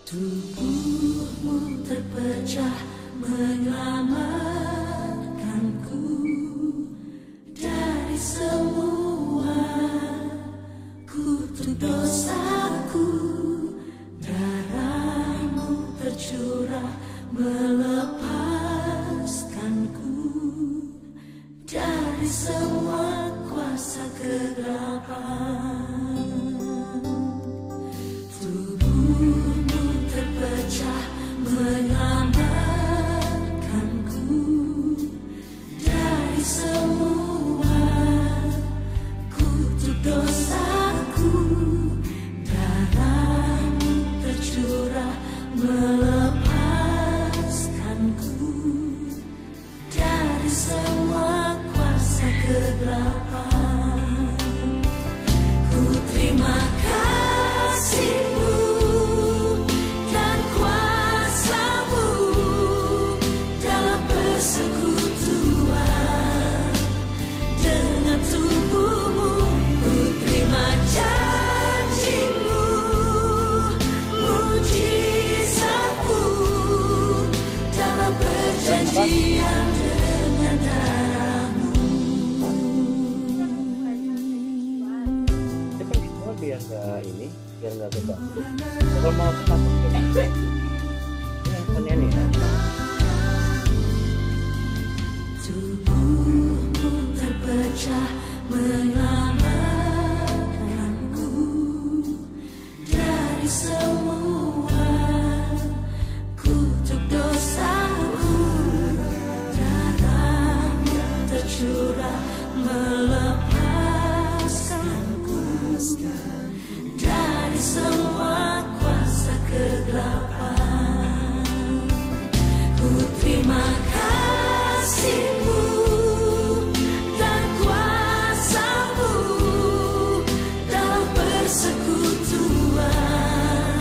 Tubuhmu terpecah menyelamatkanku dari semua kutuk dosaku. Darahmu tercurah melepaskanku dari semua kuasa kegelapan. Tubuhmu terpecah menyelamatkanku dari semua kutuk dosaku. Darahmu tercurah melepaskanku dari semua kuasa kegelapan. Ku terima kasih-Mu dan kuasa-Mu dalam persekutuan dengan tubuh-Mu. Ku terima janji-Mu, mujizat-Mu dalam perjanjian dengan darah-Mu. Itu kan semua biar nggak ini, biar nggak bebas. Kalau mau tetap ini handphonenya nih. Tubuhmu terpecah menyelamatkanku dari semua kutuk dosaku. Darahmu tercurah melepaskanku dari semua kuasa kegelapan. Ku terima kasih-Mu dan kuasa-Mu dalam persekutuan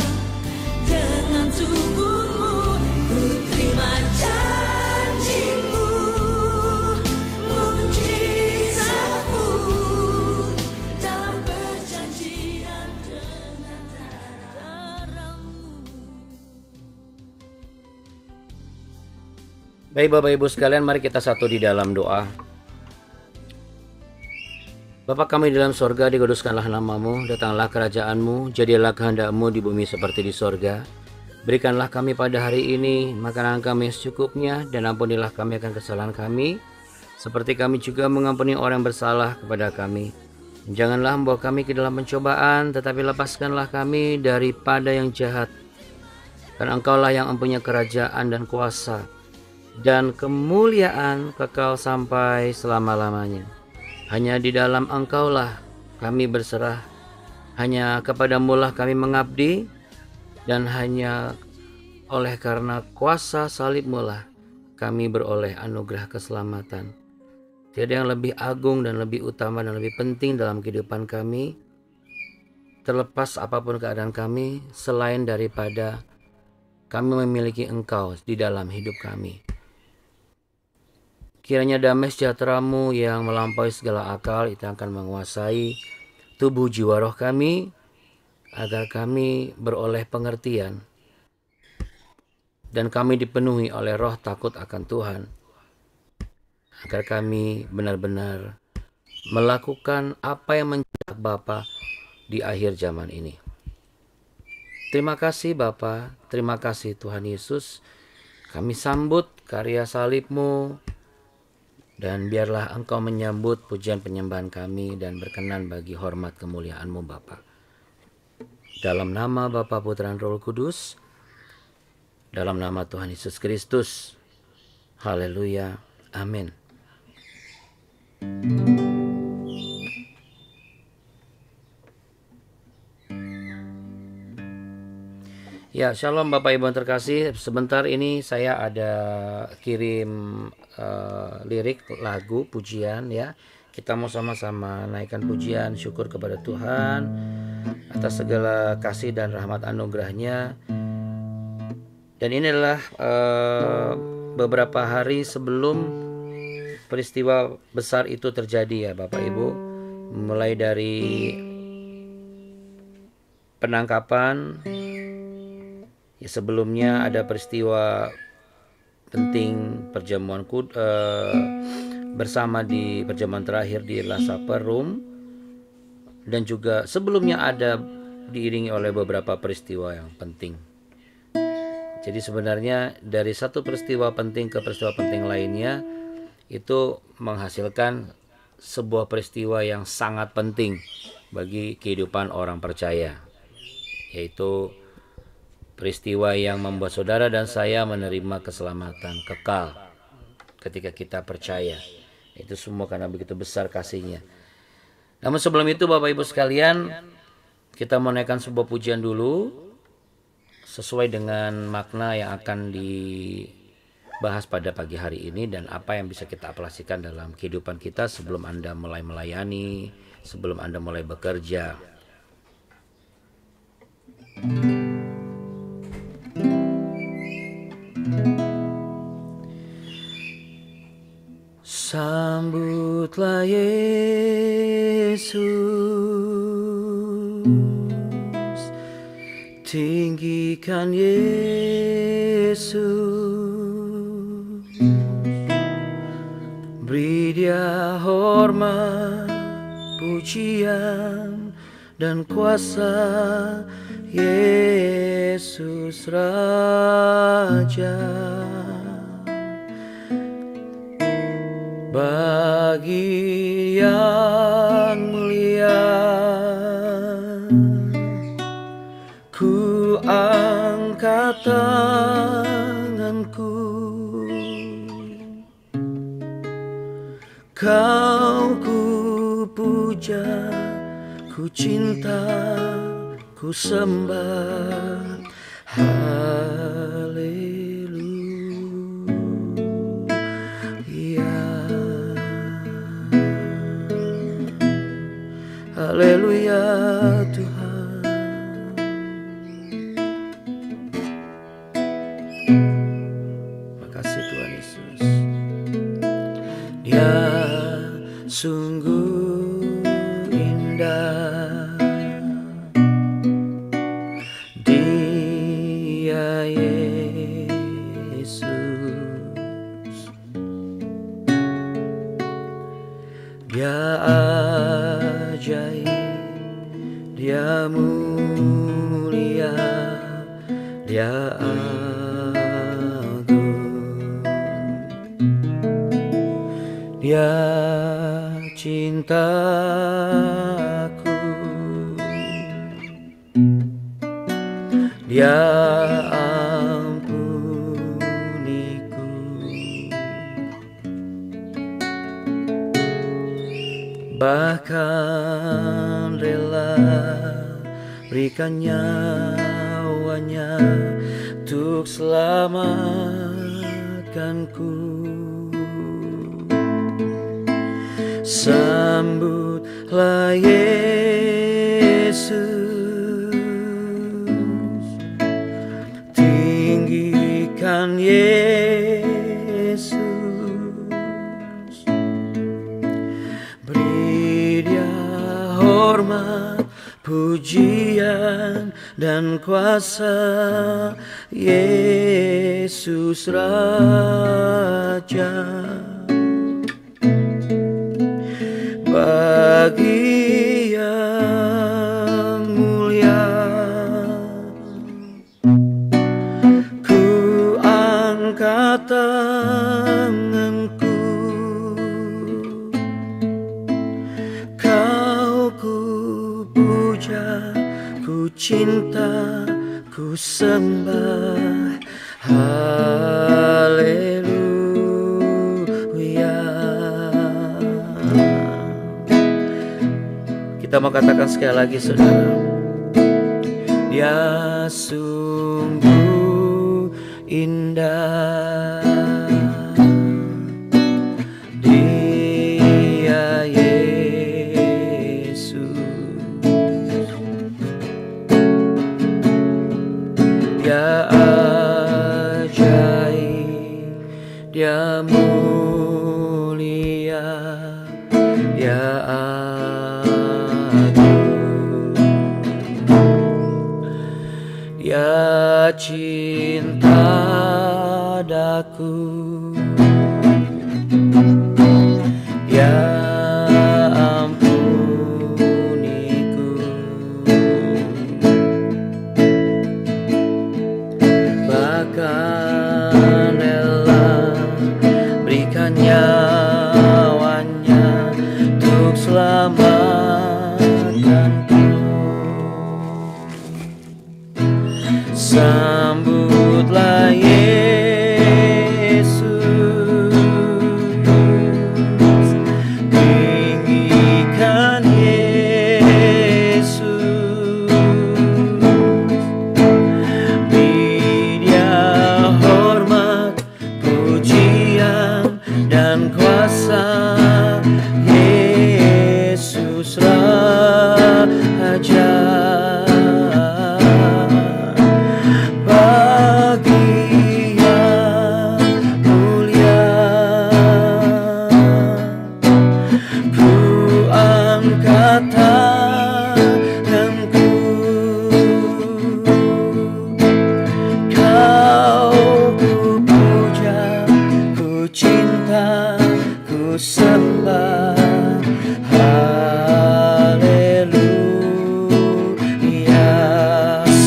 dengan tubuh-Mu. Ku terima janji-Mu, mujizat-Mu dalam perjanjian dengan darah-Mu. Baik Bapak Ibu sekalian, mari kita satu di dalam doa. Bapa kami di dalam sorga, dikuduskanlah namamu, datanglah kerajaan-Mu, jadilah kehendak-Mu di bumi seperti di sorga. Berikanlah kami pada hari ini makanan kami secukupnya, dan ampunilah kami akan kesalahan kami, seperti kami juga mengampuni orang yang bersalah kepada kami. Janganlah membawa kami ke dalam pencobaan, tetapi lepaskanlah kami daripada yang jahat. Karena Engkaulah yang mempunyai kerajaan dan kuasa dan kemuliaan kekal sampai selama-lamanya. Hanya di dalam Engkaulah kami berserah, hanya kepadamu-lah kami mengabdi, dan hanya oleh karena kuasa salib-Mu-lah kami beroleh anugerah keselamatan. Tiada yang lebih agung dan lebih utama dan lebih penting dalam kehidupan kami, terlepas apapun keadaan kami, selain daripada kami memiliki Engkau di dalam hidup kami. Kiranya damai sejahtera-Mu yang melampaui segala akal itu akan menguasai tubuh jiwa roh kami, agar kami beroleh pengertian dan kami dipenuhi oleh roh takut akan Tuhan, agar kami benar-benar melakukan apa yang mencetak Bapa di akhir zaman ini. Terima kasih Bapa, terima kasih Tuhan Yesus. Kami sambut karya salib-Mu, dan biarlah Engkau menyambut pujian penyembahan kami dan berkenan bagi hormat kemuliaan-Mu Bapa. Dalam nama Bapa, Putra, dan Roh Kudus, dalam nama Tuhan Yesus Kristus. Haleluya. Amin. Ya, shalom Bapak Ibu yang terkasih. Sebentar ini saya ada kirim lirik lagu pujian ya. Kita mau sama-sama naikkan pujian syukur kepada Tuhan atas segala kasih dan rahmat anugerahnya. Dan ini adalah beberapa hari sebelum peristiwa besar itu terjadi ya Bapak Ibu. Mulai dari penangkapan Ya, sebelumnya ada peristiwa penting perjamuan bersama di perjamuan terakhir di Last Supper Room, dan juga sebelumnya ada diiringi oleh beberapa peristiwa yang penting. Jadi sebenarnya dari satu peristiwa penting ke peristiwa penting lainnya itu menghasilkan sebuah peristiwa yang sangat penting bagi kehidupan orang percaya, yaitu peristiwa yang membuat saudara dan saya menerima keselamatan kekal ketika kita percaya. Itu semua karena begitu besar kasih-Nya. Namun sebelum itu Bapak Ibu sekalian, kita menaikkan sebuah pujian dulu sesuai dengan makna yang akan dibahas pada pagi hari ini dan apa yang bisa kita aplikasikan dalam kehidupan kita sebelum Anda mulai melayani, sebelum Anda mulai bekerja. Sambutlah Yesus, tinggikan Yesus, beri Dia hormat, pujian dan kuasa. Yesus Raja, bagi yang mulia ku angkat tanganku, Kau ku puja, ku cinta, ku sembah. Haleluya, haleluya Tuhan. Makasih Tuhan Yesus. Dia sungguh indah, Dia Yesus, Dia ajaib, Dia mulia, Dia agung, Dia cintaku, Dia ampuniku, bahkan rela berikan nyawanya untuk selamatkanku. Sambutlah Yesus, tinggikan Yesus, beri Dia hormat, pujian dan kuasa. Yesus Raja, bagi yang mulia ku angkat tanganku, Kau ku puja, ku cinta, ku sembah. Haleluya. Kita mau katakan sekali lagi saudara, Dia sungguh indah, Dia Yesus, Dia ajaib, Dia mulia, Dia agung, Dia cinta daku, Dia ampuniku, bahkan rela berikan nyawanya untuk selamatkanku. Sambutlah Yesus, tinggikan Yesus, beri Dia hormat, pujian dan kuasa. Yesus Raja,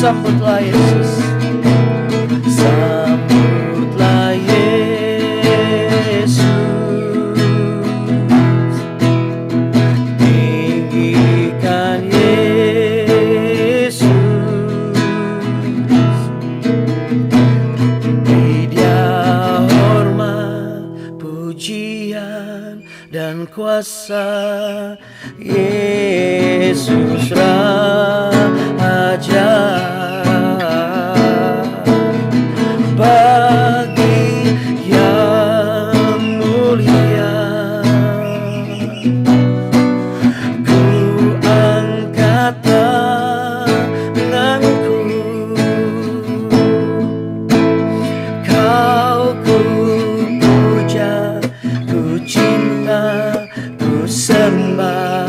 sambutlah Yesus, sambutlah Yesus, tinggikan Yesus, beri Dia hormat, pujian dan kuasa. Yesus Raja, bagi yang mulia, ku angkat tanganku, Kau ku puja, ku cinta, ku sembah.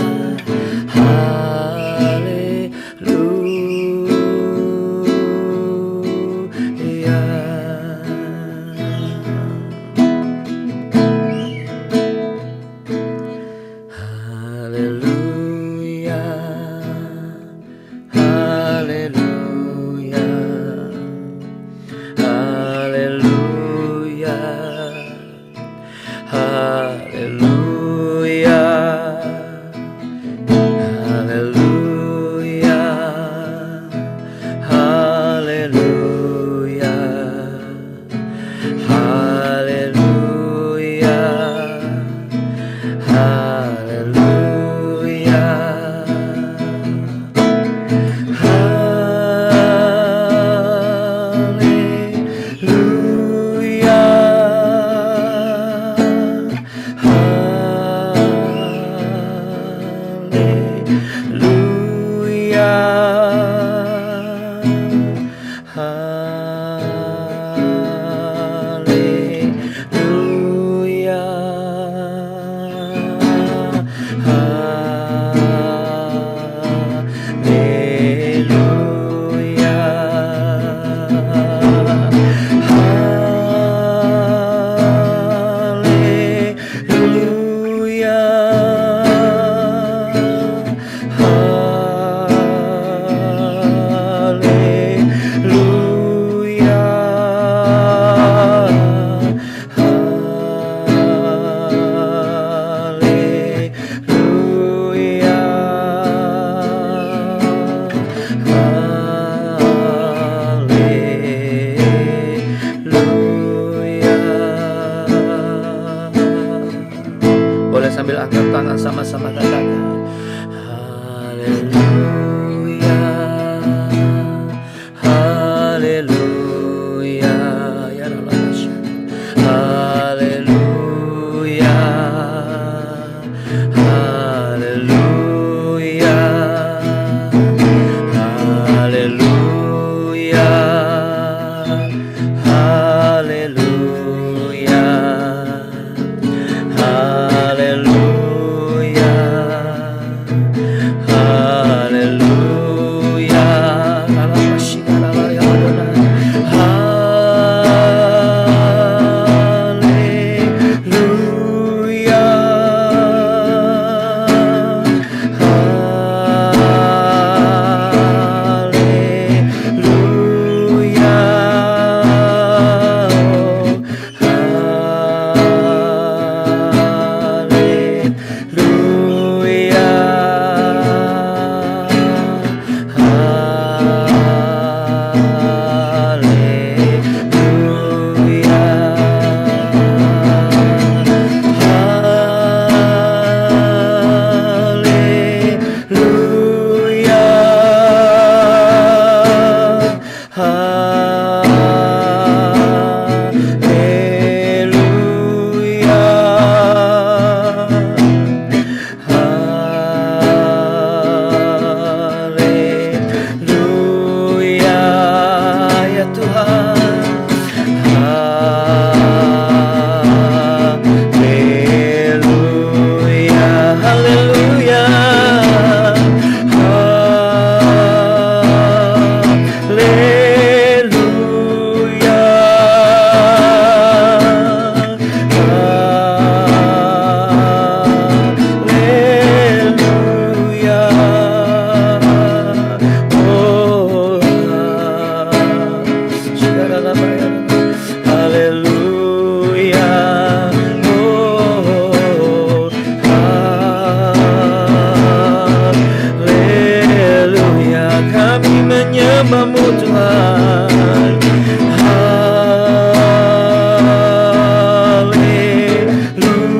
dalam-Mu Tuhan.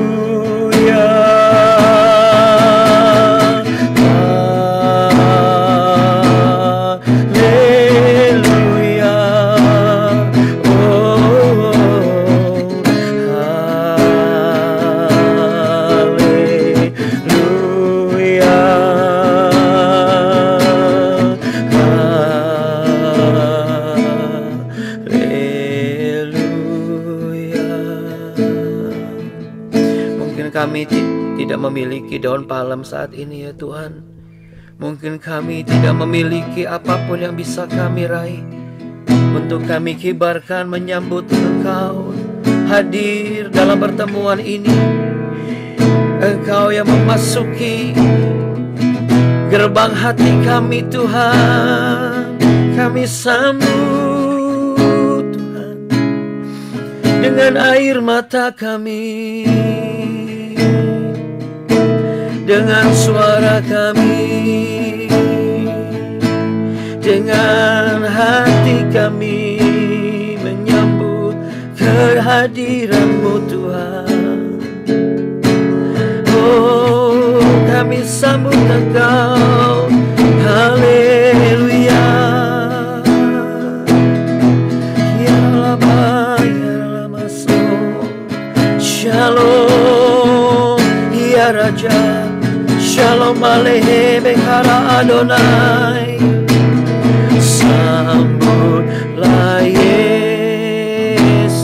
Haleluya. Haleluya. Oh, haleluya. Haleluya. Mungkin kami tidak memiliki daun palem saat ini ya Tuhan. Mungkin kami tidak memiliki apapun yang bisa kami raih untuk kami kibarkan menyambut Engkau hadir dalam pertemuan ini. Engkau yang memasuki gerbang hati kami Tuhan. Kami sambut Tuhan dengan air mata kami, dengan suara kami, dengan hati kami menyambut kehadiran-Mu Tuhan. Oh, kami sambut Engkau. Haleluya. Ya Lama, ya Lama, Shalom, ya Raja. Shalom Aleichem Bekara Adonai. Sambutlah Yesus,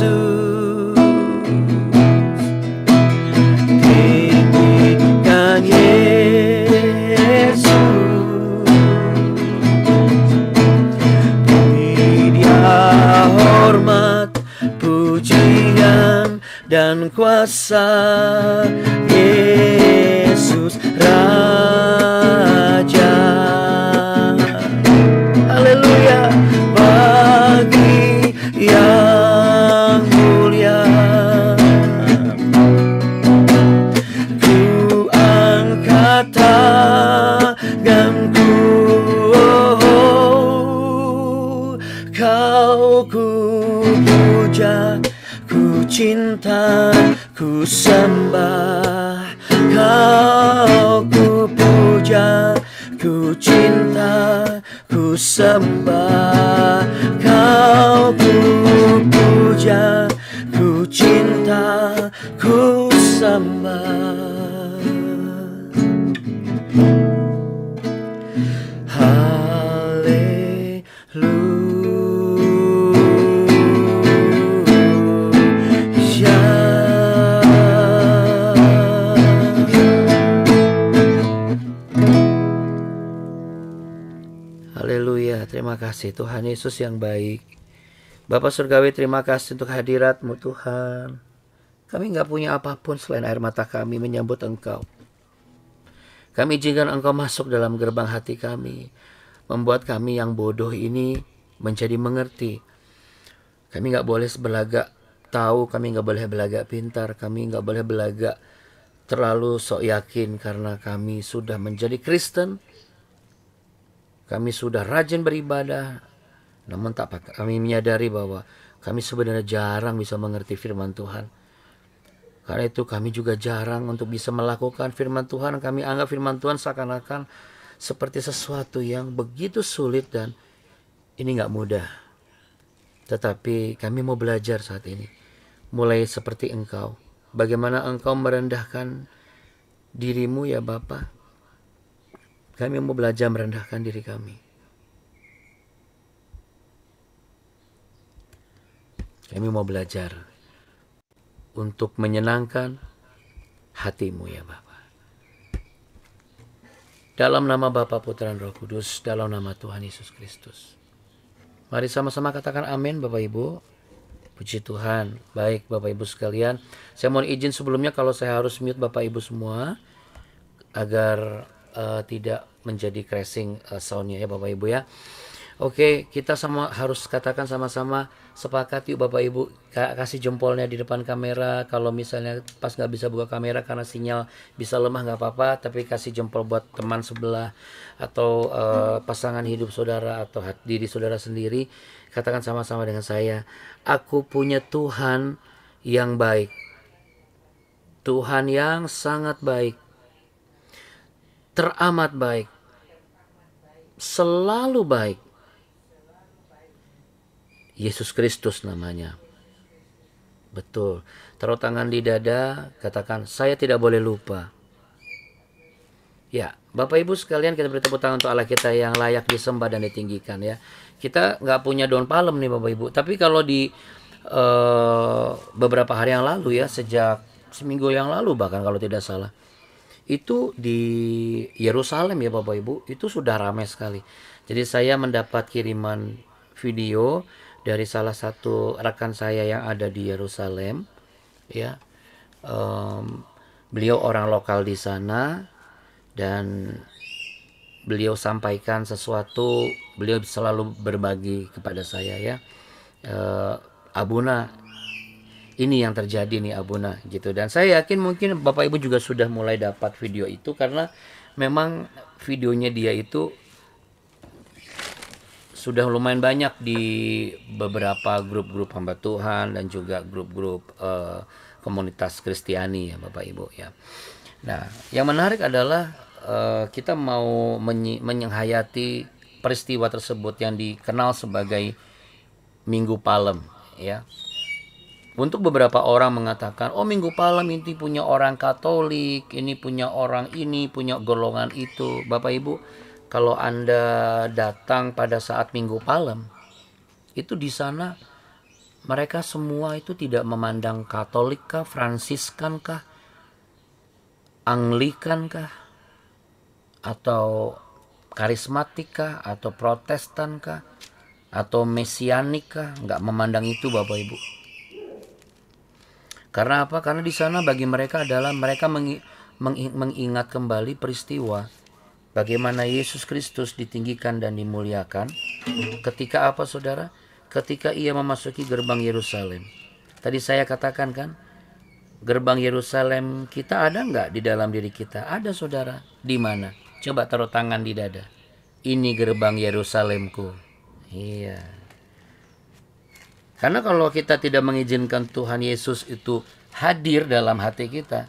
tinggikan Yesus. Beri Dia hormat, pujian dan kuasa. Yesus Raja. Haleluya. Bagi yang mulia ku angkat tanganku. Kau ku puja, ku cinta, ku sembah. Kau ku puja, ku cinta, ku sembah. Kau ku puja, ku cinta, ku sembah. Haleluya, terima kasih Tuhan Yesus yang baik. Bapa Surgawi, terima kasih untuk hadirat-Mu Tuhan. Kami nggak punya apapun selain air mata kami menyambut Engkau. Kami izinkan Engkau masuk dalam gerbang hati kami, membuat kami yang bodoh ini menjadi mengerti. Kami nggak boleh berlagak tahu, kami nggak boleh berlagak pintar, kami nggak boleh berlagak terlalu sok yakin karena kami sudah menjadi Kristen. Kami sudah rajin beribadah, namun kami menyadari bahwa kami sebenarnya jarang bisa mengerti firman Tuhan. Karena itu kami juga jarang untuk bisa melakukan firman Tuhan. Kami anggap firman Tuhan seakan-akan seperti sesuatu yang begitu sulit dan ini gak mudah. Tetapi kami mau belajar saat ini, mulai seperti Engkau. Bagaimana Engkau merendahkan dirimu ya Bapa. Kami mau belajar merendahkan diri kami. Kami mau belajar untuk menyenangkan hati-Mu ya Bapa. Dalam nama Bapa, Putra, dan Roh Kudus, dalam nama Tuhan Yesus Kristus. Mari sama-sama katakan amin Bapak Ibu. Puji Tuhan. Baik Bapak Ibu sekalian, saya mohon izin sebelumnya kalau saya harus mute Bapak Ibu semua agar tidak menjadi crashing soundnya ya Bapak Ibu ya. Oke, kita sama harus katakan sama-sama sepakat yuk Bapak Ibu. Kasih jempolnya di depan kamera. Kalau misalnya pas nggak bisa buka kamera karena sinyal bisa lemah nggak apa-apa. Tapi kasih jempol buat teman sebelah atau pasangan hidup saudara atau diri saudara sendiri. Katakan sama-sama dengan saya. Aku punya Tuhan yang baik. Tuhan yang sangat baik. Teramat baik. Selalu baik. Yesus Kristus namanya. Betul. Taruh tangan di dada, katakan, saya tidak boleh lupa. Ya, Bapak Ibu sekalian, kita beri tepuk tangan untuk Allah kita yang layak disembah dan ditinggikan ya. Kita nggak punya daun palem nih Bapak Ibu. Tapi kalau di beberapa hari yang lalu ya, sejak seminggu yang lalu bahkan kalau tidak salah, itu di Yerusalem ya Bapak Ibu, itu sudah ramai sekali. Jadi saya mendapat kiriman video dari salah satu rekan saya yang ada di Yerusalem ya. Beliau orang lokal di sana dan beliau sampaikan sesuatu, beliau selalu berbagi kepada saya ya, Abuna, ini yang terjadi nih Abuna gitu. Dan saya yakin mungkin Bapak Ibu juga sudah mulai dapat video itu, karena memang videonya dia itu sudah lumayan banyak di beberapa grup-grup hamba Tuhan dan juga grup-grup komunitas Kristiani ya Bapak Ibu ya. Nah, yang menarik adalah kita mau menghayati peristiwa tersebut yang dikenal sebagai Minggu Palem ya. Untuk beberapa orang mengatakan, oh Minggu Palem ini punya orang Katolik, ini punya orang ini, punya golongan itu. Bapak Ibu, kalau Anda datang pada saat Minggu Palem, itu di sana mereka semua itu tidak memandang Katolik kah, Fransiskan kah, Anglikan kah, atau karismatik kah, atau Protestan kah, atau Mesianik kah. Nggak memandang itu Bapak Ibu. Karena apa? Karena di sana bagi mereka adalah mereka mengingat kembali peristiwa bagaimana Yesus Kristus ditinggikan dan dimuliakan. Ketika apa saudara? Ketika ia memasuki gerbang Yerusalem. Tadi saya katakan kan, gerbang Yerusalem kita ada nggak di dalam diri kita? Ada saudara. Di mana? Coba taruh tangan di dada. Ini gerbang Yerusalemku. Iya. Karena kalau kita tidak mengizinkan Tuhan Yesus itu hadir dalam hati kita,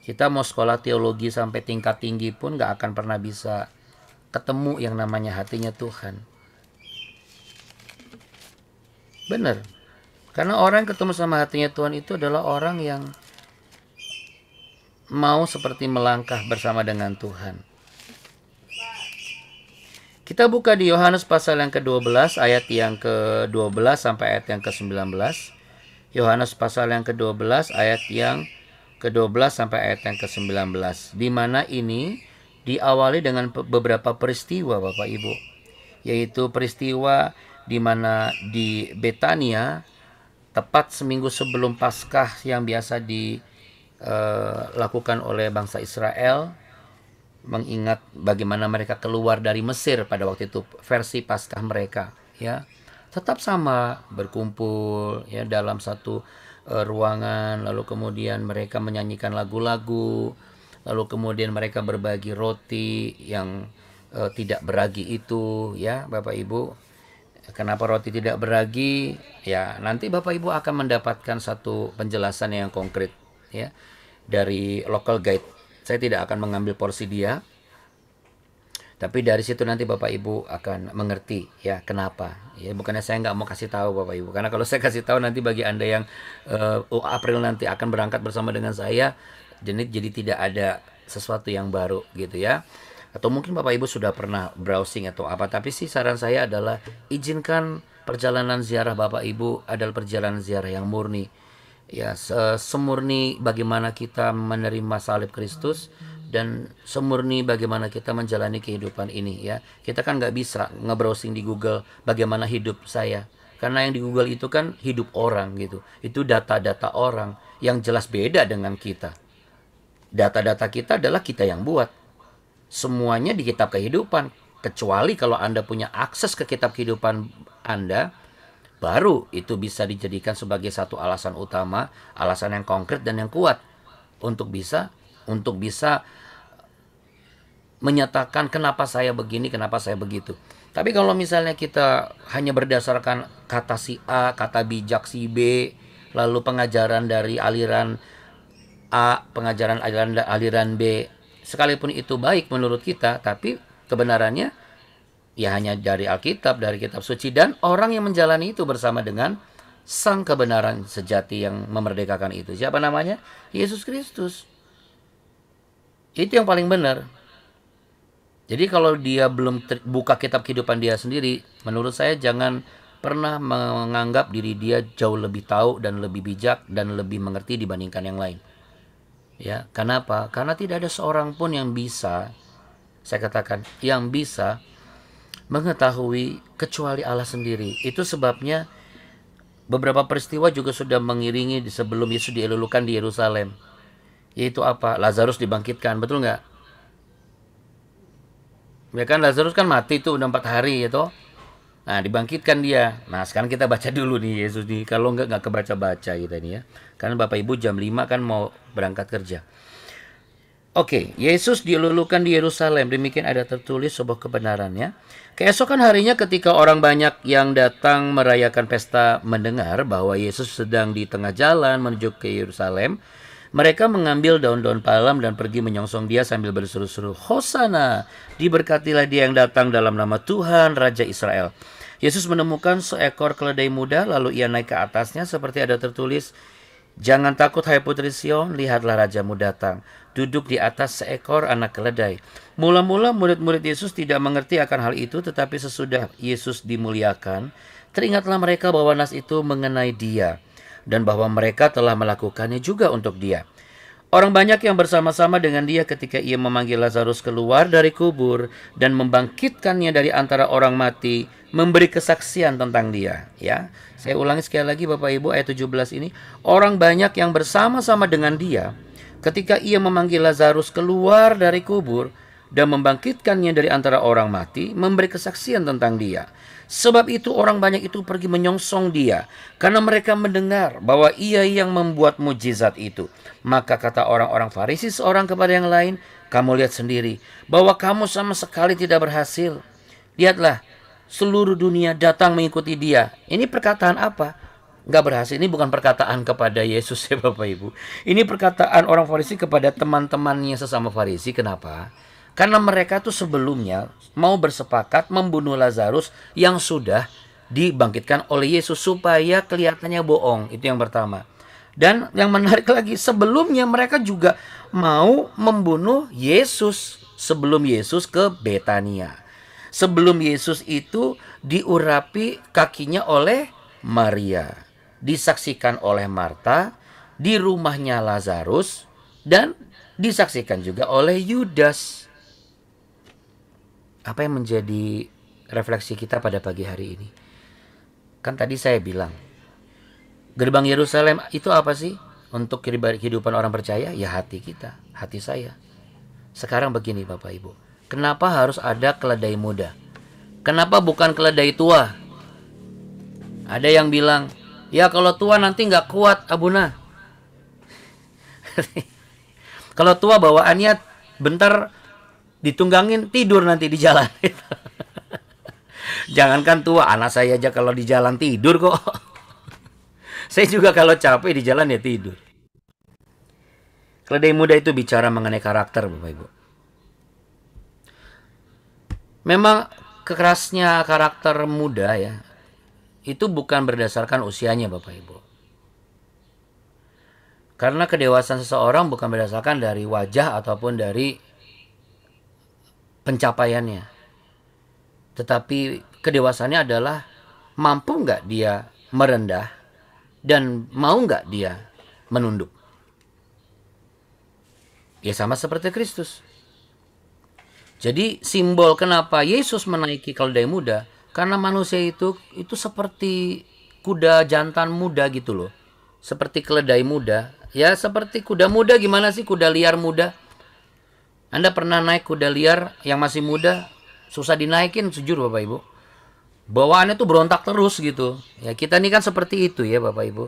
kita mau sekolah teologi sampai tingkat tinggi pun gak akan pernah bisa ketemu yang namanya hatinya Tuhan. Benar. Karena orang yang ketemu sama hatinya Tuhan itu adalah orang yang mau seperti melangkah bersama dengan Tuhan. Kita buka di Yohanes pasal yang ke-12 ayat yang ke-12 sampai ayat yang ke-19. Yohanes pasal yang ke-12 ayat yang ke-12 sampai ayat yang ke-19. Di mana ini diawali dengan beberapa peristiwa Bapak Ibu. Yaitu peristiwa di mana di Betania, tepat seminggu sebelum Paskah yang biasa dilakukan oleh bangsa Israel, mengingat bagaimana mereka keluar dari Mesir pada waktu itu, versi Paskah mereka ya, tetap sama berkumpul ya dalam satu ruangan, lalu kemudian mereka menyanyikan lagu-lagu, lalu kemudian mereka berbagi roti yang tidak beragi itu ya Bapak Ibu. Kenapa roti tidak beragi? Ya nanti Bapak Ibu akan mendapatkan satu penjelasan yang konkret ya dari local guide. Saya tidak akan mengambil porsi dia, tapi dari situ nanti Bapak Ibu akan mengerti ya kenapa. Ya bukannya saya nggak mau kasih tahu Bapak Ibu, karena kalau saya kasih tahu nanti bagi Anda yang April nanti akan berangkat bersama dengan saya, jadi tidak ada sesuatu yang baru gitu ya. Atau mungkin Bapak Ibu sudah pernah browsing atau apa, tapi sih saran saya adalah izinkan perjalanan ziarah Bapak Ibu adalah perjalanan ziarah yang murni. Ya, semurni bagaimana kita menerima salib Kristus dan semurni bagaimana kita menjalani kehidupan ini ya. Kita kan nggak bisa nge-browsing di Google bagaimana hidup saya, karena yang di Google itu kan hidup orang gitu. Itu data-data orang yang jelas beda dengan kita. Data-data kita adalah kita yang buat. Semuanya di kitab kehidupan. Kecuali kalau Anda punya akses ke kitab kehidupan Anda, baru itu bisa dijadikan sebagai satu alasan utama, alasan yang konkret dan yang kuat untuk bisa menyatakan kenapa saya begini, kenapa saya begitu. Tapi kalau misalnya kita hanya berdasarkan kata si A, kata bijak si B, lalu pengajaran dari aliran A, pengajaran aliran B, sekalipun itu baik menurut kita, tapi kebenarannya ya hanya dari Alkitab, dari kitab suci, dan orang yang menjalani itu bersama dengan sang kebenaran sejati yang memerdekakan itu. Siapa namanya? Yesus Kristus. Itu yang paling benar. Jadi kalau dia belum buka kitab kehidupan dia sendiri, menurut saya jangan pernah menganggap diri dia jauh lebih tahu dan lebih bijak dan lebih mengerti dibandingkan yang lain. Ya, kenapa? Karena tidak ada seorang pun yang bisa, saya katakan, yang bisa mengetahui kecuali Allah sendiri. Itu sebabnya beberapa peristiwa juga sudah mengiringi sebelum Yesus dielulukan di Yerusalem. Yaitu apa? Lazarus dibangkitkan, betul nggak? Ya kan, Lazarus kan mati tuh udah 4 hari ya toh. Nah, dibangkitkan dia. Nah, sekarang kita baca dulu nih Yesus nih. Kalau nggak kebaca-baca kita nih ya. Karena Bapak Ibu jam 5 kan mau berangkat kerja. Oke, Yesus dielulukan di Yerusalem. Demikian ada tertulis sebuah kebenaran ya. Keesokan harinya ketika orang banyak yang datang merayakan pesta mendengar bahwa Yesus sedang di tengah jalan menuju ke Yerusalem, mereka mengambil daun-daun palem dan pergi menyongsong dia sambil berseru-seru, "Hosana, diberkatilah dia yang datang dalam nama Tuhan, Raja Israel." Yesus menemukan seekor keledai muda, lalu ia naik ke atasnya seperti ada tertulis, "Jangan takut hai putri Sion, lihatlah rajamu datang, duduk di atas seekor anak keledai." Mula-mula murid-murid Yesus tidak mengerti akan hal itu, tetapi sesudah Yesus dimuliakan, teringatlah mereka bahwa nas itu mengenai dia, dan bahwa mereka telah melakukannya juga untuk dia. Orang banyak yang bersama-sama dengan dia ketika ia memanggil Lazarus keluar dari kubur dan membangkitkannya dari antara orang mati, memberi kesaksian tentang dia. Ya, saya ulangi sekali lagi Bapak Ibu, ayat 17 ini. Orang banyak yang bersama-sama dengan dia ketika ia memanggil Lazarus keluar dari kubur dan membangkitkannya dari antara orang mati, memberi kesaksian tentang dia. Sebab itu orang banyak itu pergi menyongsong dia, karena mereka mendengar bahwa ia yang membuat mujizat itu. Maka kata orang-orang Farisi seorang kepada yang lain, "Kamu lihat sendiri bahwa kamu sama sekali tidak berhasil. Lihatlah, seluruh dunia datang mengikuti dia." Ini perkataan apa? Nggak berhasil. Ini bukan perkataan kepada Yesus ya Bapak Ibu. Ini perkataan orang Farisi kepada teman-temannya sesama Farisi. Kenapa? Karena mereka tuh sebelumnya mau bersepakat membunuh Lazarus yang sudah dibangkitkan oleh Yesus supaya kelihatannya bohong. Itu yang pertama. Dan yang menarik lagi, sebelumnya mereka juga mau membunuh Yesus sebelum Yesus ke Betania. Sebelum Yesus itu diurapi kakinya oleh Maria, disaksikan oleh Marta, di rumahnya Lazarus, dan disaksikan juga oleh Yudas. Apa yang menjadi refleksi kita pada pagi hari ini? Kan tadi saya bilang, gerbang Yerusalem itu apa sih? Untuk kehidupan orang percaya, ya hati kita, hati saya. Sekarang begini Bapak Ibu, kenapa harus ada keledai muda? Kenapa bukan keledai tua? Ada yang bilang, ya kalau tua nanti nggak kuat Abuna. Kalau tua bawaannya bentar ditunggangin, tidur nanti di jalan. Jangankan tua, anak saya aja kalau di jalan tidur kok. Saya juga kalau capek di jalan ya tidur. Keledai muda itu bicara mengenai karakter Bapak Ibu. Memang kerasnya karakter muda ya, itu bukan berdasarkan usianya Bapak Ibu. Karena kedewasaan seseorang bukan berdasarkan dari wajah ataupun dari pencapaiannya, tetapi kedewasannya adalah mampu nggak dia merendah dan mau nggak dia menunduk. Ya sama seperti Kristus. Jadi simbol kenapa Yesus menaiki keledai muda, karena manusia itu seperti kuda jantan muda gitu loh, seperti keledai muda. Ya seperti kuda muda, gimana sih kuda liar muda? Anda pernah naik kuda liar yang masih muda? susah dinaikin, jujur Bapak Ibu. Bawaannya tuh berontak terus gitu. Ya kita ini kan seperti itu ya Bapak Ibu.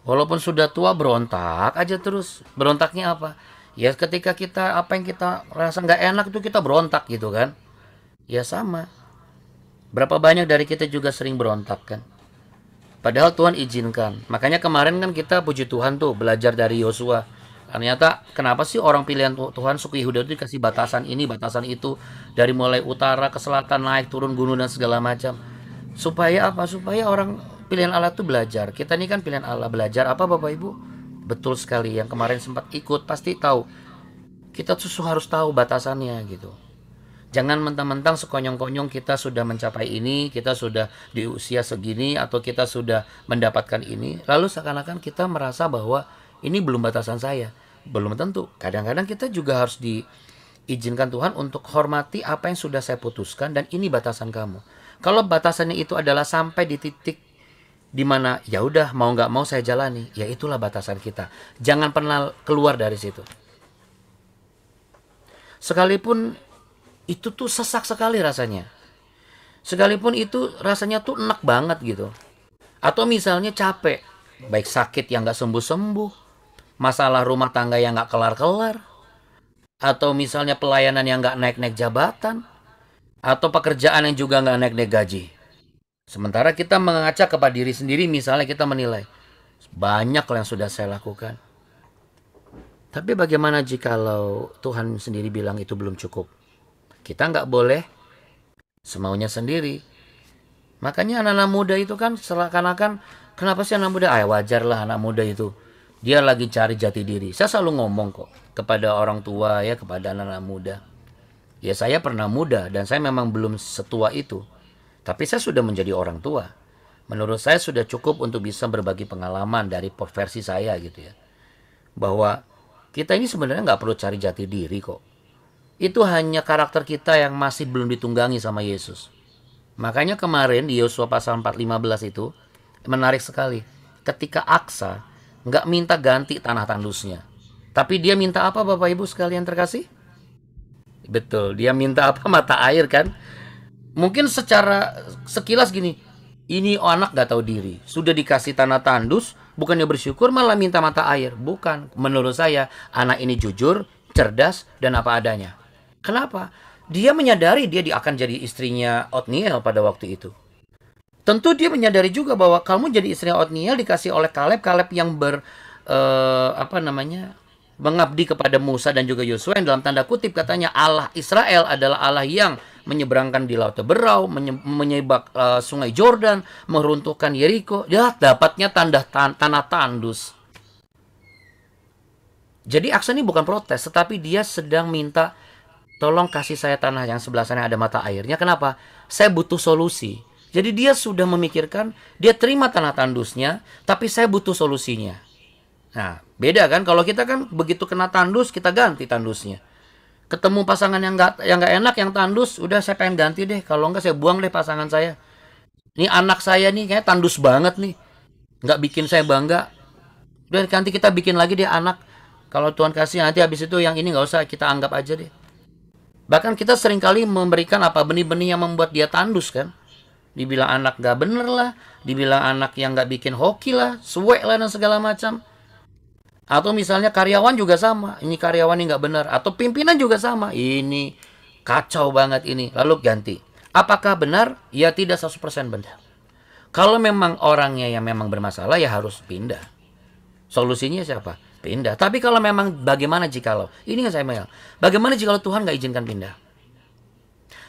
Walaupun sudah tua berontak aja terus. Berontaknya apa? Ya ketika kita apa yang kita rasa nggak enak itu kita berontak gitu kan. Ya sama. Berapa banyak dari kita juga sering berontak kan. Padahal Tuhan izinkan. Makanya kemarin kan kita puji Tuhan tuh belajar dari Yosua. Ternyata kenapa sih orang pilihan Tuhan suku Yehuda itu dikasih batasan ini, batasan itu. Dari mulai utara ke selatan, naik turun gunung dan segala macam. Supaya apa? Supaya orang pilihan Allah tuh belajar. Kita ini kan pilihan Allah, belajar apa Bapak Ibu? Betul sekali, yang kemarin sempat ikut pasti tahu. Kita tuh harus tahu batasannya gitu. Jangan mentang-mentang sekonyong-konyong kita sudah mencapai ini, kita sudah di usia segini, atau kita sudah mendapatkan ini, lalu seakan-akan kita merasa bahwa ini belum batasan saya. Belum tentu. Kadang-kadang kita juga harus diizinkan Tuhan untuk hormati apa yang sudah saya putuskan, dan ini batasan kamu. Kalau batasannya itu adalah sampai di titik di mana ya udah mau nggak mau saya jalani, ya itulah batasan kita. Jangan pernah keluar dari situ. Sekalipun itu tuh sesak sekali rasanya. Sekalipun itu rasanya tuh enak banget gitu. Atau misalnya capek, baik sakit yang nggak sembuh-sembuh, masalah rumah tangga yang nggak kelar-kelar, atau misalnya pelayanan yang nggak naik-naik jabatan, atau pekerjaan yang juga nggak naik-naik gaji. Sementara kita mengaca kepada diri sendiri, misalnya kita menilai, banyak yang sudah saya lakukan. Tapi bagaimana jikalau Tuhan sendiri bilang itu belum cukup? Kita nggak boleh semaunya sendiri. Makanya anak-anak muda itu kan seakan-akan, kenapa sih anak muda? Wajar lah anak muda itu. Dia lagi cari jati diri. Saya selalu ngomong kok kepada orang tua ya, kepada anak-anak muda. Ya saya pernah muda dan saya memang belum setua itu. Tapi saya sudah menjadi orang tua. Menurut saya sudah cukup untuk bisa berbagi pengalaman dari versi saya gitu ya. Bahwa kita ini sebenarnya nggak perlu cari jati diri kok. Itu hanya karakter kita yang masih belum ditunggangi sama Yesus. Makanya kemarin di Yosua pasal 4:15 itu menarik sekali. Ketika Aksa nggak minta ganti tanah tandusnya. Tapi dia minta apa Bapak Ibu sekalian terkasih? Betul, dia minta apa? Mata air kan? Mungkin secara sekilas gini, ini anak gak tahu diri. Sudah dikasih tanah tandus, bukannya bersyukur malah minta mata air. Bukan, menurut saya anak ini jujur, cerdas, dan apa adanya. Kenapa? Dia menyadari dia akan jadi istrinya Otniel pada waktu itu. Tentu dia menyadari juga bahwa kamu jadi istrinya Otniel dikasih oleh Kaleb yang mengabdi kepada Musa dan juga Yosua, yang dalam tanda kutip katanya Allah Israel adalah Allah yang menyeberangkan di Laut Teberau, menyebak sungai Jordan, meruntuhkan Yeriko. Dia dapatnya tanah tandus. Jadi Aksa ini bukan protes, tetapi dia sedang minta, tolong kasih saya tanah yang sebelah sana ada mata airnya. Kenapa? Saya butuh solusi. Jadi dia sudah memikirkan, dia terima tanah tandusnya, tapi saya butuh solusinya. Nah, beda kan? Kalau kita kan begitu kena tandus, kita ganti tandusnya. Ketemu pasangan yang nggak enak, yang tandus, udah saya pengen ganti deh. Kalau nggak saya buang deh pasangan saya. Ini anak saya nih kayak tandus banget nih, nggak bikin saya bangga. Udah nanti kita bikin lagi deh anak. Kalau Tuhan kasih nanti habis itu yang ini nggak usah, kita anggap aja deh. Bahkan kita seringkali memberikan benih-benih yang membuat dia tandus kan. Dibilang anak nggak bener lah, dibilang anak yang nggak bikin hoki lah, suwek lah dan segala macam. Atau misalnya karyawan juga sama, ini karyawan ini nggak benar. Atau pimpinan juga sama, ini kacau banget ini, lalu ganti. Apakah benar? Ya tidak 100% benar. Kalau memang orangnya yang memang bermasalah, ya harus pindah. Solusinya siapa? Pindah. Tapi kalau memang bagaimana jikalau? Ini yang saya mau. Bagaimana jikalau Tuhan nggak izinkan pindah?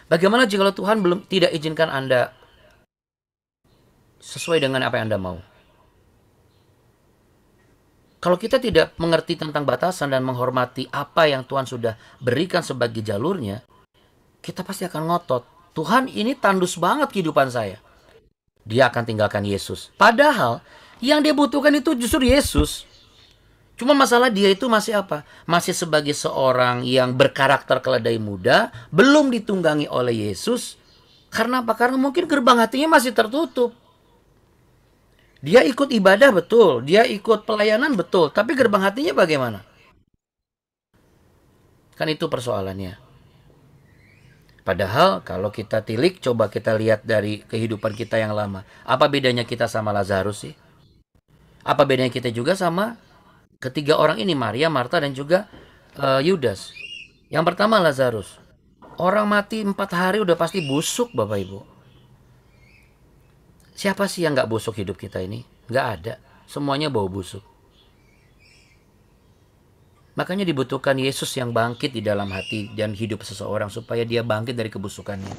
Bagaimana jikalau Tuhan tidak izinkan Anda sesuai dengan apa yang Anda mau? Kalau kita tidak mengerti tentang batasan dan menghormati apa yang Tuhan sudah berikan sebagai jalurnya, kita pasti akan ngotot. Tuhan, ini tandus banget kehidupan saya. Dia akan tinggalkan Yesus. Padahal yang dia butuhkan itu justru Yesus. Cuma masalah dia itu masih apa? Masih sebagai seorang yang berkarakter keledai muda, belum ditunggangi oleh Yesus. Karena apa? Karena mungkin gerbang hatinya masih tertutup. Dia ikut ibadah betul, dia ikut pelayanan betul, tapi gerbang hatinya bagaimana? Kan itu persoalannya. Padahal kalau kita tilik, coba kita lihat dari kehidupan kita yang lama. Apa bedanya kita sama Lazarus sih? Apa bedanya kita juga sama ketiga orang ini, Maria, Marta, dan juga Yudas? Yang pertama Lazarus. Orang mati 4 hari udah pasti busuk, Bapak Ibu. Siapa sih yang gak busuk hidup kita ini? Gak ada. Semuanya bau busuk. Makanya dibutuhkan Yesus yang bangkit di dalam hati dan hidup seseorang supaya dia bangkit dari kebusukannya.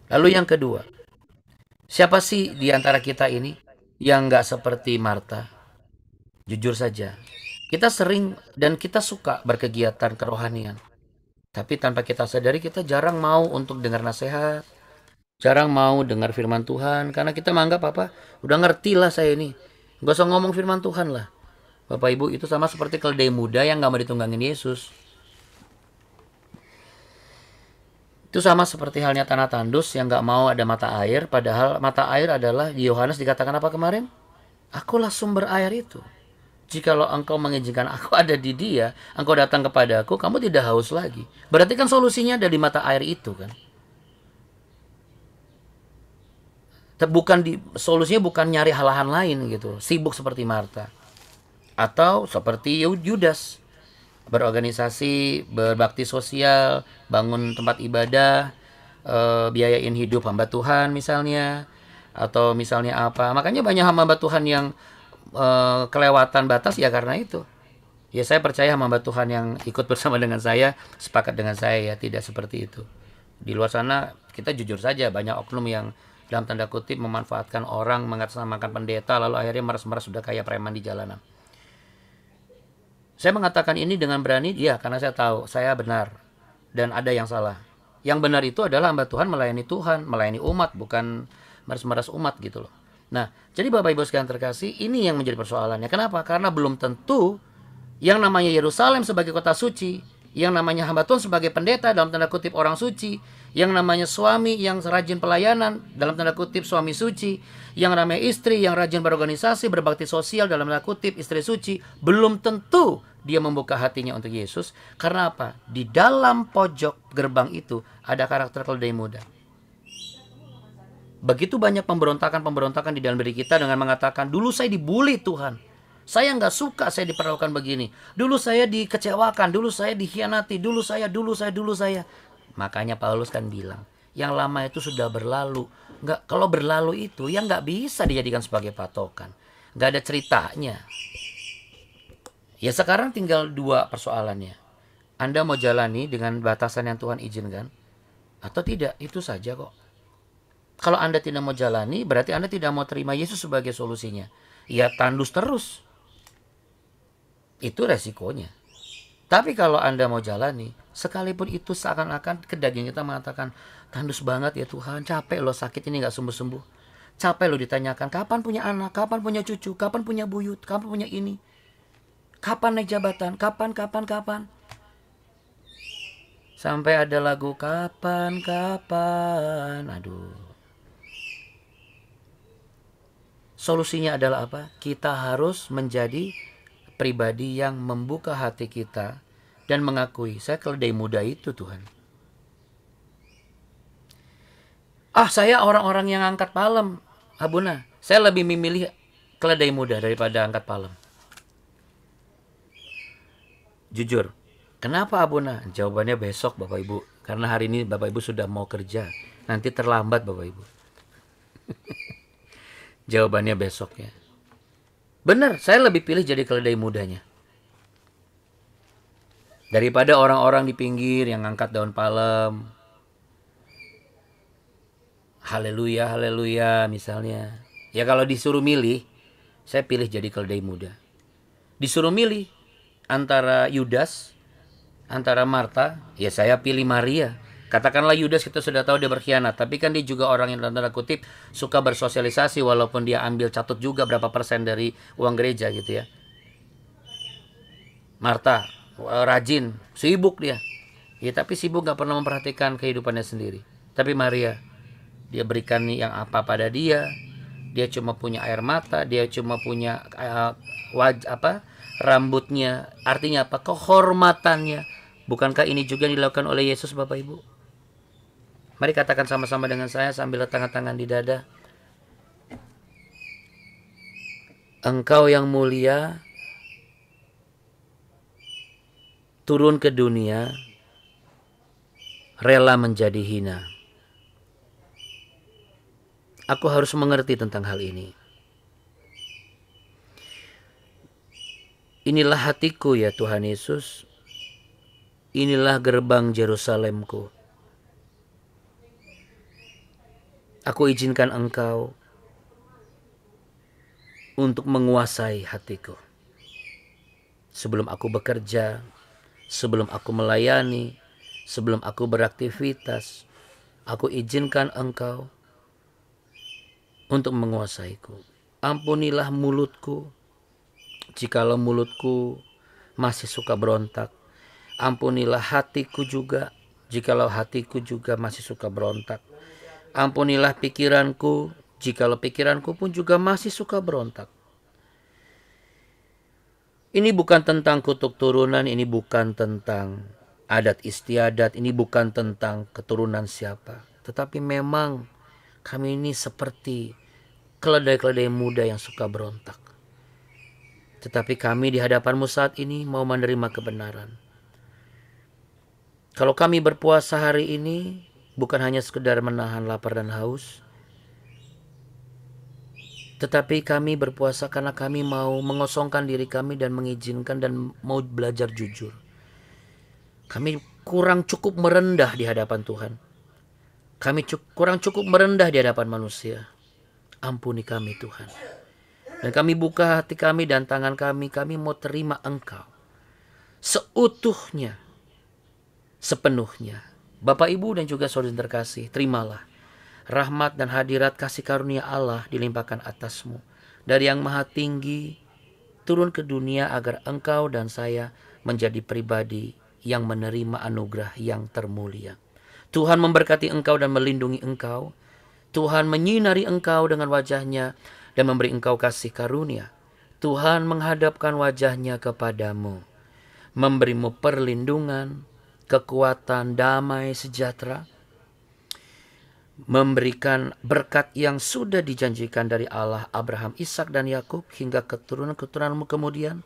Lalu yang kedua, siapa sih di antara kita ini yang gak seperti Marta? Jujur saja, kita sering dan kita suka berkegiatan kerohanian. Tapi tanpa kita sadari kita jarang mau untuk dengar nasihat. Jarang mau dengar firman Tuhan. Karena kita menganggap apa? Udah ngerti lah saya ini. Gak usah ngomong firman Tuhan lah. Bapak Ibu, itu sama seperti keledai muda yang gak mau ditunggangin Yesus. Itu sama seperti halnya tanah tandus yang gak mau ada mata air. Padahal mata air adalah, di Yohanes dikatakan apa kemarin? Akulah sumber air itu. Jikalau engkau mengizinkan aku ada di dia, engkau datang kepada aku, kamu tidak haus lagi. Berarti kan solusinya ada di mata air itu kan. Solusinya bukan nyari hal-hal lain gitu. Sibuk seperti Marta. Atau seperti Yudas, berorganisasi, berbakti sosial, bangun tempat ibadah, biayain hidup hamba Tuhan misalnya, atau misalnya apa. Makanya banyak hamba Tuhan yang kelewatan batas ya karena itu. Ya saya percaya hamba Tuhan yang ikut bersama dengan saya, sepakat dengan saya ya, tidak seperti itu. Di luar sana kita jujur saja banyak oknum yang dalam tanda kutip memanfaatkan orang, mengatasnamakan pendeta, lalu akhirnya meres-meres sudah kayak preman di jalanan. Saya mengatakan ini dengan berani, ya karena saya tahu saya benar dan ada yang salah. Yang benar itu adalah hamba Tuhan melayani umat, bukan meres-meres umat gitu loh. Nah, jadi Bapak Ibu sekalian terkasih, ini yang menjadi persoalannya. Kenapa? Karena belum tentu yang namanya Yerusalem sebagai kota suci, yang namanya hamba Tuhan sebagai pendeta dalam tanda kutip orang suci, yang namanya suami yang rajin pelayanan dalam tanda kutip suami suci, yang namanya istri yang rajin berorganisasi, berbakti sosial dalam tanda kutip istri suci, belum tentu dia membuka hatinya untuk Yesus. Karena apa? Di dalam pojok gerbang itu ada karakter keledai muda. Begitu banyak pemberontakan di dalam diri kita dengan mengatakan, dulu saya dibully Tuhan, saya nggak suka saya diperlakukan begini, dulu saya dikecewakan, dulu saya dikhianati, dulu saya. Makanya Paulus kan bilang, yang lama itu sudah berlalu. Kalau berlalu itu yang nggak bisa dijadikan sebagai patokan, nggak ada ceritanya. Ya sekarang tinggal dua persoalannya. Anda mau jalani dengan batasan yang Tuhan izinkan atau tidak, itu saja kok. Kalau Anda tidak mau jalani, berarti Anda tidak mau terima Yesus sebagai solusinya. Ya tandus terus. Itu resikonya. Tapi kalau Anda mau jalani, sekalipun itu seakan-akan ke daging kita mengatakan, tandus banget ya Tuhan, capek loh sakit ini gak sembuh-sembuh. Capek loh ditanyakan, kapan punya anak, kapan punya cucu, kapan punya buyut, kapan punya ini. Kapan naik jabatan, kapan. Sampai ada lagu, kapan. Aduh. Solusinya adalah apa? Kita harus menjadi pribadi yang membuka hati kita dan mengakui, saya keledai muda itu Tuhan. Saya orang-orang yang angkat palem, Abuna. Saya lebih memilih keledai muda daripada angkat palem. Jujur, kenapa Abuna? Jawabannya besok Bapak Ibu. Karena hari ini Bapak Ibu sudah mau kerja. Nanti terlambat Bapak Ibu. Jawabannya besok ya. Benar, saya lebih pilih jadi keledai mudanya. Daripada orang-orang di pinggir yang ngangkat daun palem. Haleluya misalnya. Ya kalau disuruh milih, saya pilih jadi keledai muda. Disuruh milih antara Yudas, antara Marta, ya saya pilih Maria. Katakanlah Yudas kita sudah tahu dia berkhianat, tapi kan dia juga orang yang dalam tanda kutip suka bersosialisasi walaupun dia ambil catut juga berapa persen dari uang gereja gitu ya. Marta rajin, sibuk dia. Ya tapi sibuk gak pernah memperhatikan kehidupannya sendiri. Tapi Maria, dia berikan yang apa pada dia. Dia cuma punya air mata, dia cuma punya rambutnya, artinya apa? Kehormatannya Bukankah ini juga yang dilakukan oleh Yesus, Bapak Ibu? Mari katakan sama-sama dengan saya sambil letakkan tangan di dada. Engkau yang mulia turun ke dunia, rela menjadi hina. Aku harus mengerti tentang hal ini. Inilah hatiku ya Tuhan Yesus. Inilah gerbang Yerusalemku. Aku izinkan Engkau untuk menguasai hatiku. Sebelum aku bekerja, sebelum aku melayani, sebelum aku beraktivitas, aku izinkan Engkau untuk menguasaiku. Ampunilah mulutku, jikalau mulutku masih suka berontak. Ampunilah hatiku juga, jikalau hatiku juga masih suka berontak. Ampunilah pikiranku, jikalau pikiranku pun juga masih suka berontak. Ini bukan tentang kutuk turunan, ini bukan tentang adat istiadat, ini bukan tentang keturunan siapa. Tetapi memang kami ini seperti keledai-keledai muda yang suka berontak. Tetapi kami di hadapan-Mu saat ini mau menerima kebenaran. Kalau kami berpuasa hari ini, bukan hanya sekedar menahan lapar dan haus, tetapi kami berpuasa karena kami mau mengosongkan diri kami dan mengizinkan dan mau belajar jujur. Kami kurang cukup merendah di hadapan Tuhan. Kami kurang cukup merendah di hadapan manusia. Ampuni kami Tuhan. Dan kami buka hati kami dan tangan kami mau terima Engkau seutuhnya, sepenuhnya. Bapak, Ibu, dan juga saudara terkasih, terimalah rahmat dan hadirat kasih karunia Allah dilimpahkan atasmu dari yang maha tinggi turun ke dunia agar engkau dan saya menjadi pribadi yang menerima anugerah yang termulia. Tuhan memberkati engkau dan melindungi engkau. Tuhan menyinari engkau dengan wajahnya dan memberi engkau kasih karunia. Tuhan menghadapkan wajahnya kepadamu, memberimu perlindungan, kekuatan, damai, sejahtera, memberikan berkat yang sudah dijanjikan dari Allah Abraham, Ishak, dan Yakub hingga keturunan-keturunanmu kemudian.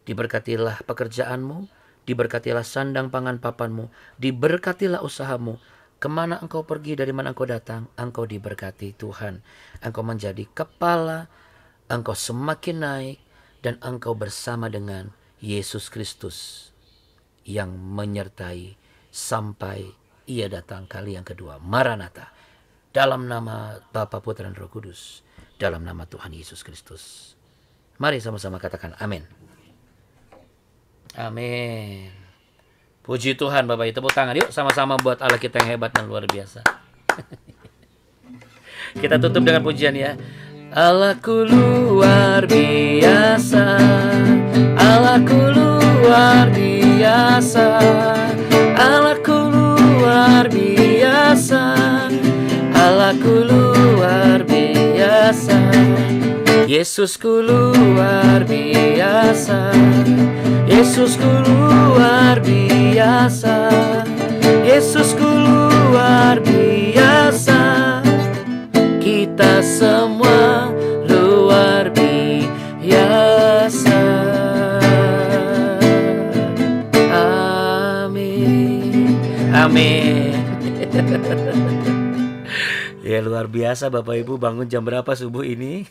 Diberkatilah pekerjaanmu, diberkatilah sandang pangan papanmu, diberkatilah usahamu. Kemana engkau pergi, dari mana engkau datang, engkau diberkati Tuhan. Engkau menjadi kepala, engkau semakin naik, dan engkau bersama dengan Yesus Kristus yang menyertai sampai Ia datang kali yang kedua. Maranatha. Dalam nama Bapa, Putra, dan Roh Kudus. Dalam nama Tuhan Yesus Kristus. Mari sama-sama katakan amin. Amin. Puji Tuhan Bapak, tepuk tangan yuk sama-sama buat Allah kita yang hebat dan luar biasa. Kita tutup dengan pujian ya. Allahku luar biasa, Allahku luar biasa, Allahku luar biasa, Allahku luar biasa, Yesusku luar biasa, Yesusku luar biasa, Yesusku luar biasa. Kita semua luar biasa. Amin. Amin. Ya luar biasa Bapak Ibu, bangun jam berapa subuh ini?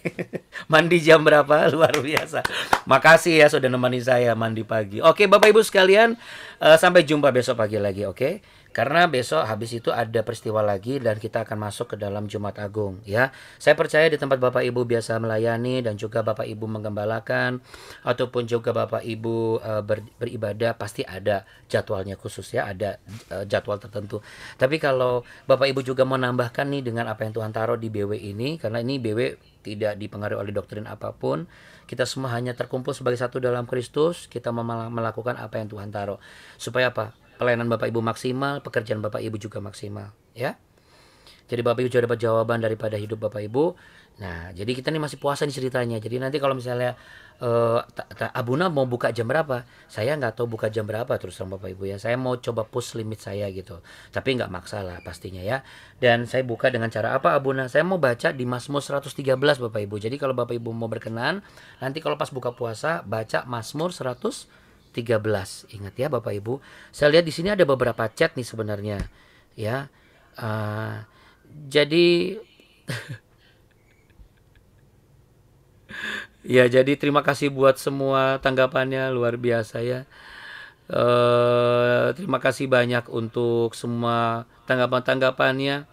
Mandi jam berapa? Luar biasa. Makasih ya sudah nemani saya mandi pagi. Oke Bapak Ibu sekalian, sampai jumpa besok pagi lagi, oke? Karena besok habis itu ada peristiwa lagi dan kita akan masuk ke dalam Jumat Agung ya. Saya percaya di tempat Bapak Ibu biasa melayani dan juga Bapak Ibu menggembalakan ataupun juga Bapak Ibu beribadah, pasti ada jadwalnya khusus ya, ada jadwal tertentu. Tapi kalau Bapak Ibu juga mau nambahkan nih dengan apa yang Tuhan taruh di BW ini, karena ini BW tidak dipengaruhi oleh doktrin apapun, kita semua hanya terkumpul sebagai satu dalam Kristus. Kita melakukan apa yang Tuhan taruh. Supaya apa? Pelayanan Bapak Ibu maksimal, pekerjaan Bapak Ibu juga maksimal ya. Jadi Bapak Ibu sudah dapat jawaban daripada hidup Bapak Ibu. Nah, jadi kita nih masih puasa nih ceritanya. Jadi nanti kalau misalnya Abuna mau buka jam berapa? Saya nggak tahu buka jam berapa terus sama Bapak Ibu ya. Saya mau coba push limit saya gitu. Tapi nggak maksa lah pastinya ya. Dan saya buka dengan cara apa Abuna? Saya mau baca di Mazmur 113 Bapak Ibu. Jadi kalau Bapak Ibu mau berkenan, nanti kalau pas buka puasa baca Mazmur 113. Ingat ya Bapak Ibu. Saya lihat di sini ada beberapa chat nih sebenarnya. Ya. Eh, jadi ya, jadi terima kasih buat semua tanggapannya luar biasa ya. Terima kasih banyak untuk semua tanggapan-tanggapannya.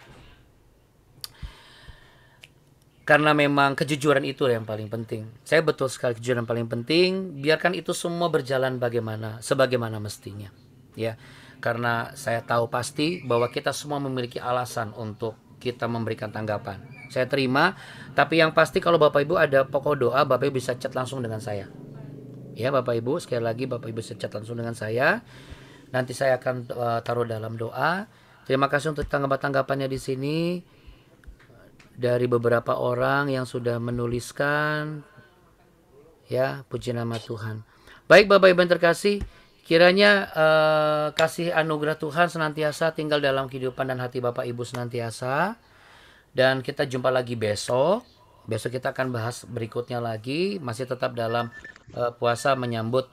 Karena memang kejujuran itu yang paling penting. Saya betul sekali kejujuran paling penting. Biarkan itu semua berjalan sebagaimana mestinya. Ya, karena saya tahu pasti bahwa kita semua memiliki alasan untuk kita memberikan tanggapan. Saya terima, tapi yang pasti kalau Bapak Ibu ada pokok doa, Bapak Ibu bisa chat langsung dengan saya. Ya, Bapak Ibu, sekali lagi Bapak Ibu bisa chat langsung dengan saya. Nanti saya akan taruh dalam doa. Terima kasih untuk tanggapan-tanggapannya di sini dari beberapa orang yang sudah menuliskan. Ya, puji nama Tuhan. Baik Bapak Ibu yang terkasih, kiranya kasih anugerah Tuhan senantiasa tinggal dalam kehidupan dan hati Bapak Ibu senantiasa. Dan kita jumpa lagi besok. Besok kita akan bahas berikutnya lagi, masih tetap dalam puasa menyambut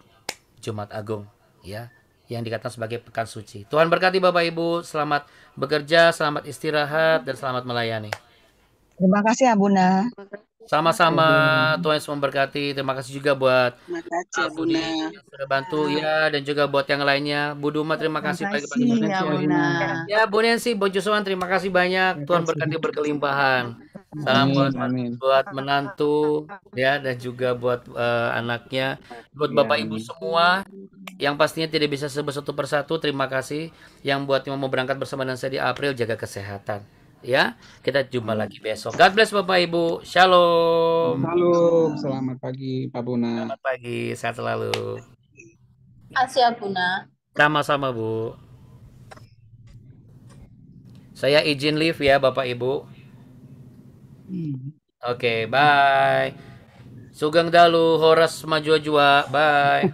Jumat Agung, ya, yang dikatakan sebagai pekan suci. Tuhan berkati Bapak Ibu, selamat bekerja, selamat istirahat, dan selamat melayani. Terima kasih Abuna. Sama-sama, Tuhan Yesus memberkati. Terima kasih juga buat Terima kasih Budi Abuna. yang sudah bantu ya, dan juga buat yang lainnya. Bu Duma terima kasih pagi-pagi. Terima kasih Abuna. Ya, Bu Nancy, Bu Joshua terima kasih banyak. Tuhan berkati berkelimpahan. Salam buat menantu ya, dan juga buat anaknya, buat Bapak Ibu semua yang pastinya tidak bisa sebut satu persatu. Terima kasih yang buat yang mau berangkat bersama dengan saya di April, jaga kesehatan. Ya, kita jumpa lagi besok. God bless Bapak Ibu. Shalom. Halo, selamat pagi Pak Buna. Selamat pagi, sehat selalu. Kasih Abuna. Sama-sama Bu. Saya izin leave ya Bapak Ibu. Oke, bye. Sugeng dalu, horas maju jua. Bye.